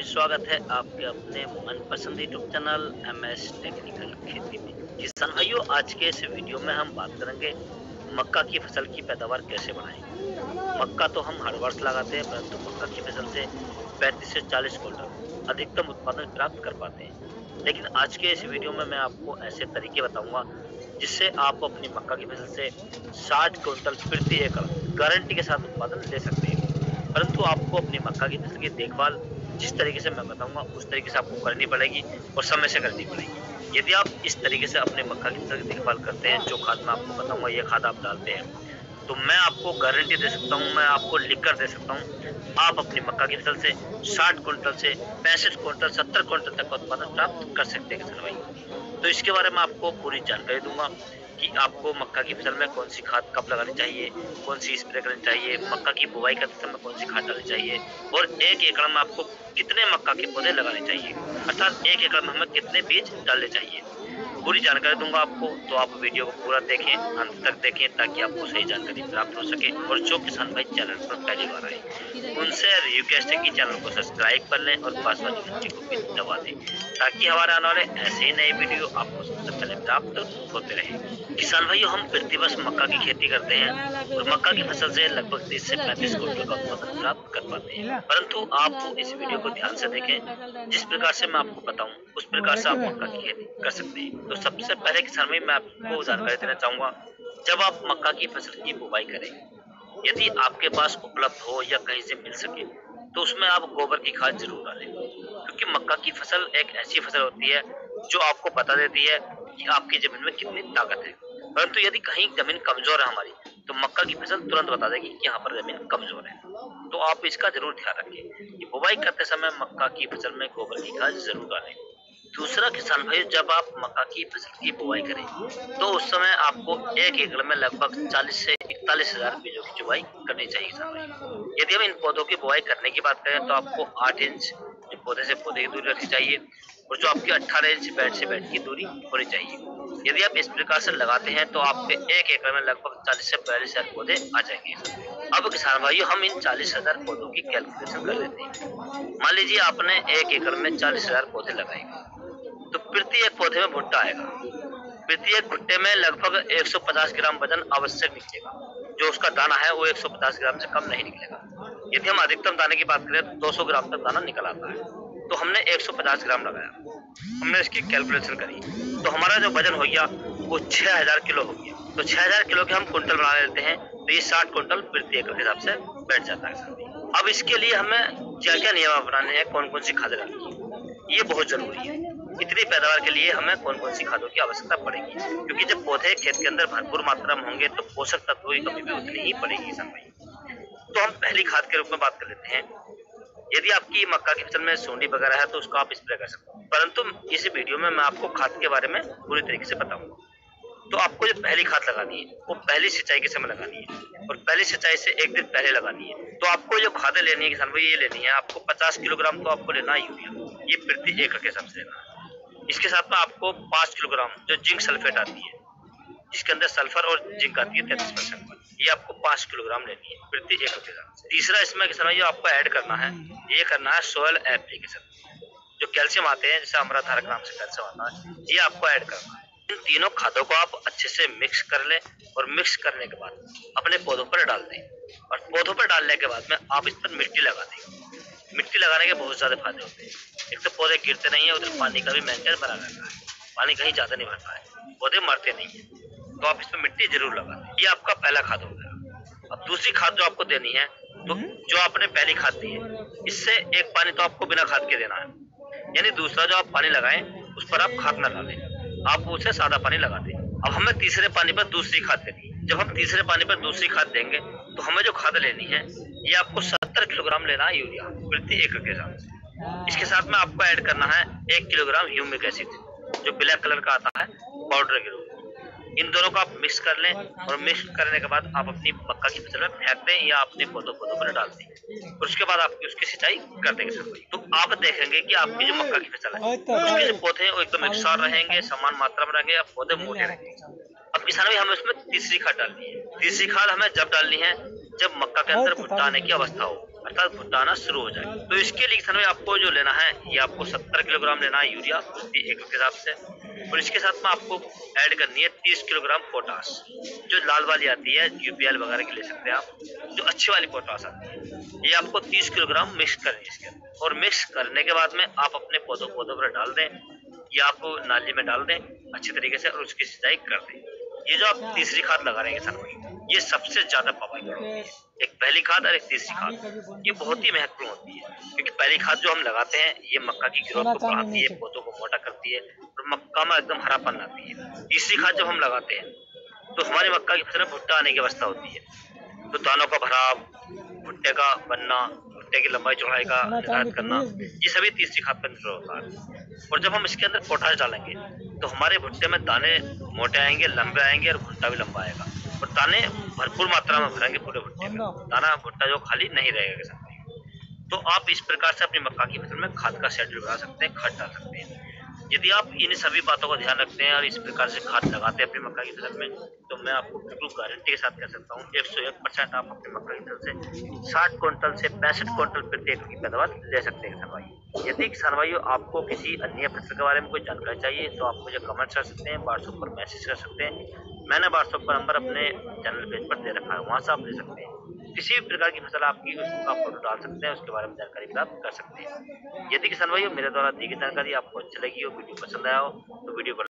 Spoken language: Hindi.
स्वागत है आपके अपने मनपसंद यूट्यूब चैनल एमएस टेक्निकल खेती में। किसान भाइयों, आज के इस वीडियो में हम बात करेंगे मक्का की फसल की पैदावार कैसे बढ़ाएं। मक्का तो हम हर वर्ष लगाते हैं, परंतु मक्का की फसल से 35 से 40 क्विंटल अधिकतम उत्पादन प्राप्त कर पाते हैं। लेकिन आज के इस वीडियो में मैं आपको ऐसे तरीके बताऊंगा जिससे आप अपनी मक्का की फसल से 60 क्विंटल प्रति एकड़ गारंटी के साथ उत्पादन ले सकते हैं। परंतु आपको अपनी मक्का की फसल की देखभाल जिस तरीके से मैं बताऊंगा उस तरीके से आपको करनी पड़ेगी और समय से करनी पड़ेगी। यदि आप इस तरीके से अपने मक्का की फसल की देखभाल करते हैं, जो खाद मैं आपको बताऊंगा ये खाद आप डालते हैं, तो मैं आपको गारंटी दे सकता हूं, मैं आपको लिख कर दे सकता हूं, आप अपनी मक्का की फसल से 60 क्विंटल से 65 क्विंटल 70 क्विंटल तक का उत्पादन प्राप्त कर सकते हैं किसान भाई। तो इसके बारे में आपको पूरी जानकारी दूंगा कि आपको मक्का की फसल में कौन सी खाद कब लगानी चाहिए, कौन सी स्प्रे करनी चाहिए, मक्का की बुवाई करते समय कौन सी खाद डालनी चाहिए और एक एकड़ में आपको कितने मक्का के पौधे लगाने चाहिए, अर्थात एक एकड़ में हमें कितने बीज डालने चाहिए। पूरी जानकारी दूंगा आपको, तो आप वीडियो को पूरा देखें, अंत तक देखें ताकि आपको सही जानकारी प्राप्त हो सके। और जो किसान भाई चैनल पर पहली बार आए उनसे रिक्वेस्ट है कि चैनल को सब्सक्राइब कर लें और पास वाली घंटी को भी दबा दें ताकि हमारे आने वाले ऐसे ही नए वीडियो आपको सबसे पहले प्राप्त होते रहे। किसान भाइयों, हम प्रतिवर्ष मक्का की खेती करते हैं और मक्का की फसल से लगभग 30 से 35 क्विंटल का उत्पादन प्राप्त कर पाते हैं। परंतु आप इस वीडियो को ध्यान से देखें, जिस प्रकार से मैं आपको बताऊं उस प्रकार से आप मक्का की खेती कर सकते हैं। तो सबसे पहले किसान भाई मैं आपको जानकारी देना चाहूंगा, जब आप मक्का की फसल की बुवाई करें, यदि आपके पास उपलब्ध हो या कहीं से मिल सके तो उसमें आप गोबर की खाद जरूर डालें, क्योंकि मक्का की फसल एक ऐसी फसल होती है जो आपको बता देती है कि आपकी जमीन में कितनी ताकत है। परंतु यदि कहीं जमीन कमजोर है हमारी, तो मक्का की फसल तुरंत बता देगी कि यहाँ पर जमीन कमजोर है। तो आप इसका जरूर ध्यान रखें कि बुवाई करते समय मक्का की फसल में गोबर की खाद जरूर डालें। दूसरा किसान भाई, जब आप मक्का की फसल की बुवाई करें तो उस समय आपको एक एकड़ में लगभग 40 से 41 हजार बीजों की जुबाई करनी चाहिए किसान भाई। यदि हम इन पौधों की बुवाई करने की बात करें तो आपको 8 इंच जो पौधे से पौधे की दूरी रखनी चाहिए और जो आपकी 18 इंच बेड से बेड की दूरी होनी चाहिए। यदि आप इस प्रकार से लगाते हैं तो आपके एक एकड़ में लगभग 40 से 42 हजार पौधे आ जाएंगे। अब किसान भाइयों, हम इन 40 हजार पौधों की कैलकुलेशन कर लेते हैं। मान लीजिए आपने एक एकड़ में 40 हजार पौधे लगाए, तो प्रति एक पौधे में भुट्टा आएगा। प्रति एक भुट्टे में लगभग 150 ग्राम वजन आवश्यक निकलेगा। जो उसका दाना है वो 150 ग्राम से कम नहीं निकलेगा। यदि हम अधिकतम दाने की बात करें तो 200 ग्राम तक दाना निकल आता है। तो हमने 150 ग्राम लगाया, हमने इसकी कैलकुलेशन करी तो हमारा जो वजन हो गया वो 6000 किलो हो गया। तो 6000 किलो के हम कुंटल बना लेते हैं तो ये 60 कुंटल प्रति एकड़ के हिसाब से बैठ जाता है। अब इसके लिए हमें क्या क्या नियम अपनाने हैं, कौन कौन सी खादें डालनी है, ये बहुत जरूरी है। इतनी पैदावार के लिए हमें कौन कौन सी खादों की आवश्यकता पड़ेगी, क्योंकि जब पौधे खेत के अंदर भरपूर मात्रा में होंगे तो पोषक तत्वों की कमी भी उतनी ही पड़ेगी किसान भाई। तो हम पहली खाद के रूप में बात कर लेते हैं। यदि आपकी मक्का की फसल में सूंडी वगैरह है तो उसको आप स्प्रे कर सकते हैं, परंतु इस वीडियो में मैं आपको खाद के बारे में पूरी तरीके से बताऊंगा। तो आपको जो पहली खाद लगानी है वो पहली सिंचाई के समय लगानी है और पहली सिंचाई से एक दिन पहले लगानी है। तो आपको जो खादें लेनी है किसान भाई ये लेनी है, आपको 50 किलोग्राम तो आपको लेना है यूरिया, ये प्रति एकड़ के हिसाब से लेना है। इसके साथ में आपको 5 किलोग्राम जो जिंक सल्फेट आती है, जिसके अंदर सल्फर और जिंक आती है 33%, ये आपको 5 किलोग्राम लेनी है प्रति एकड़ के हिसाब से। तीसरा इसमें किसान भाई जो आपको ऐड करना है, ये करना है सोयल एप्लीकेशन। जो कैल्शियम आते हैं जैसे अमृतधारक नाम से कैल्शियम आता है, ये आपको ऐड करना है। इन तीनों खादों को आप अच्छे से मिक्स कर लें और मिक्स करने के बाद अपने पौधों पर डाल दें और पौधों पर डालने के बाद में आप इस पर मिट्टी लगा दें। मिट्टी लगाने के बहुत ज्यादा फायदे होते हैं। एक तो पौधे गिरते नहीं है, उधर पानी का भी मेंटेन बना रहता है, पानी कहीं ज्यादा नहीं भरता है, पौधे मरते नहीं है। तो आप इस पर मिट्टी जरूर लगा दें। ये आपका पहला खाद हो गया। अब दूसरी खाद जो आपको देनी है, तो जो आपने पहली खाद दी है इससे एक पानी तो आपको बिना खाद के देना है, यानी दूसरा जो आप पानी लगाएं उस पर आप खाद न डालें, आप उसे सादा पानी लगा दें। अब हमें तीसरे पानी पर दूसरी खाद देनी है। जब हम तीसरे पानी पर दूसरी खाद देंगे तो हमें जो खाद लेनी है ये आपको 70 किलोग्राम लेना है यूरिया प्रति एकड़ के हिसाब से। इसके साथ में आपको ऐड करना है 1 किलोग्राम ह्यूमिक एसिड जो ब्लैक कलर का आता है पाउडर के रूप में। इन दोनों को आप मिक्स कर लें और मिक्स करने के बाद आप अपनी मक्का की फसल में फेंक दें या अपने पौधों पर डाल दें और उसके बाद आप उसकी सिंचाई कर देंगे सर। तो आप देखेंगे कि आपकी जो मक्का की फसल है उसके जो पौधे हैं वो एकदम एकसार रहेंगे, समान मात्रा में रहेंगे, पौधे मोटे रहेंगे। अब किसान भाई हमें उसमें तीसरी खाद डालनी है। तीसरी खाद हमें जब डालनी है जब मक्का के अंदर भुट्टा आने की अवस्था हो, अर्थात भुट्टा आना शुरू हो जाए। तो इसके लिए किसान भाई आपको जो लेना है, ये आपको 70 किलोग्राम लेना है यूरिया प्रति एकड़ के हिसाब से, और इसके साथ में आपको ऐड करनी है 30 किलोग्राम पोटास, जो लाल वाली आती है, यूपीएल वगैरह की ले सकते हैं आप, जो अच्छी वाली पोटास आती है। ये आपको 30 किलोग्राम मिक्स करनी है इसके अंदर, और मिक्स करने के बाद में आप अपने पौधों पर डाल दें, या आप नाली में डाल दें अच्छी तरीके से, और उसकी सिंचाई कर दें। ये जो आप तीसरी खाद लगा रहे हैं किसान भाई, ये सबसे ज्यादा प्रभावी होती है। एक पहली खाद और एक तीसरी खाद, ये बहुत ही महत्वपूर्ण होती है, क्योंकि पहली खाद जो हम लगाते हैं ये मक्का की ग्रोथ को बढ़ाती है, पौधों को मोटा करती है, और मक्का में एकदम हरापन लाती है। तीसरी खाद जब हम लगाते हैं तो हमारे मक्का की फसल में भुट्टा आने की अवस्था होती है, तो दानों का भराव, भुट्टे का बनना, भुट्टे की लंबाई चौड़ाई का निर्धारित करना, ये सभी तीसरी खाद पर निर्भर होता है। और जब हम इसके अंदर पोटाश डालेंगे तो हमारे भुट्टे में दाने मोटे आएंगे, लंबे आएंगे, और भुट्टा भी लंबा आएगा, और दाने भरपूर मात्रा में भरेंगे पूरे भुट्टे में, दाना भुट्टा जो खाली नहीं रहेगा किसान भाई। तो आप इस प्रकार से अपनी मक्का की फसल में खाद का शेड्यूल बना सकते हैं, खाद डाल सकते हैं। यदि आप इन सभी बातों का ध्यान रखते हैं और इस प्रकार से खाद लगाते हैं अपनी मक्का की फसल में, तो मैं आपको बिल्कुल गारंटी के साथ कह सकता हूँ 101% आप अपनी मक्का की फसल से 60 क्विंटल से 65 क्विंटल प्रति एकड़ की पैदावार ले सकते हैं किसान भाई। यदि किसान भाइयों आपको किसी अन्य फसल के बारे में कोई जानकारी चाहिए तो आप मुझे कमेंट कर सकते हैं, व्हाट्सएप पर मैसेज कर सकते हैं। मैंने व्हाट्सएप पर नंबर अपने चैनल पेज पर दे रखा है, वहाँ से आप ले सकते हैं। किसी भी प्रकार की फसल आपकी उसका फोटो डाल सकते हैं, उसके बारे में जानकारी प्राप्त कर सकते हैं। यदि किसान भाइयों मेरे द्वारा दी गई जानकारी आपको अच्छी लगी हो, वीडियो पसंद आया हो, तो वीडियो को